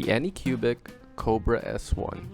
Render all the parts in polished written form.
the Anycubic Kobra S1.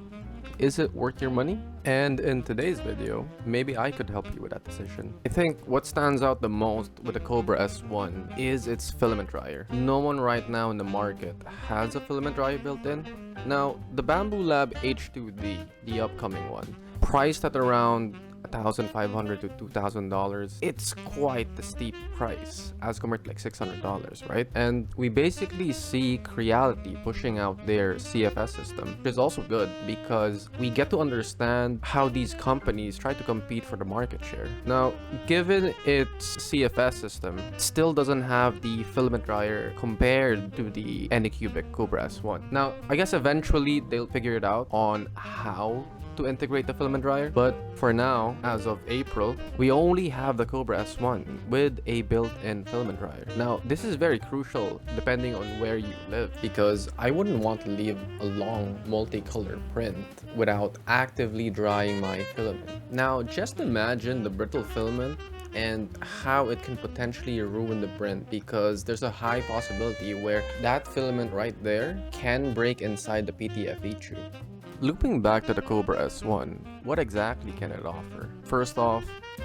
Is it worth your money? And in today's video, maybe I could help you with that decision. I think what stands out the most with the Kobra S1 is its filament dryer. No one right now in the market has a filament dryer built in. Now, the Bamboo Lab H2D, the upcoming one, priced at around $1,500 to $2,000, it's quite the steep price as compared to like $600, right? And we basically see Creality pushing out their CFS system, which is also good because we get to understand how these companies try to compete for the market share. Now, given its CFS system, it still doesn't have the filament dryer compared to the Anycubic Kobra S1. Now, I guess eventually they'll figure it out on how to integrate the filament dryer, but for now, as of April, we only have the Kobra S1 with a built-in filament dryer. Now, this is very crucial depending on where you live, because I wouldn't want to leave a long multicolor print without actively drying my filament. Now, just imagine the brittle filament and how it can potentially ruin the print, because there's a high possibility where that filament right there can break inside the PTFE tube. Looping back to the Kobra S1, what exactly can it offer? First off,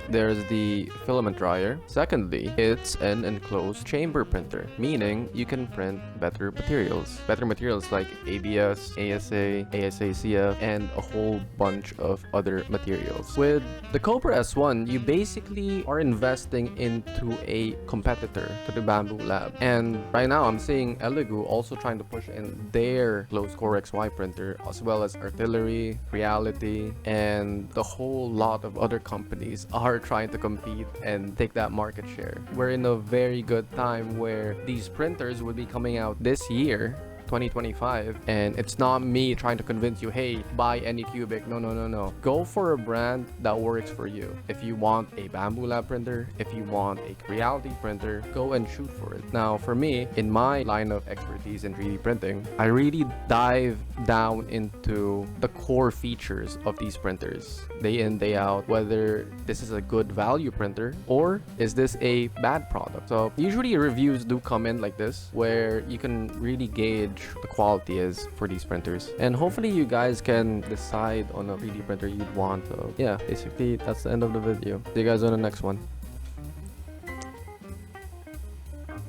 there's the filament dryer. Secondly, it's an enclosed chamber printer, meaning you can print better materials. Better materials like ABS, ASA, ASACF, and a whole bunch of other materials. With the Kobra S1, you basically are investing into a competitor to the Bamboo Lab. And right now, I'm seeing Elegoo also trying to push in their closed core XY printer, as well as Artillery, Creality, and the whole lot of other companies are trying to compete and take that market share. We're in a very good time where these printers would be coming out this year, 2025, and it's not me trying to convince you, hey, buy Anycubic. No. Go for a brand that works for you. If you want a Bamboo Lab printer, if you want a Creality printer, go and shoot for it. Now, for me, in my line of expertise in 3D printing, I really dive down into the core features of these printers, day in, day out, whether this is a good value printer or is this a bad product. So usually reviews do come in like this, where you can really gauge the quality is for these printers, and hopefully you guys can decide on a 3D printer you'd want. So yeah, basically that's the end of the video. See you guys on the next one.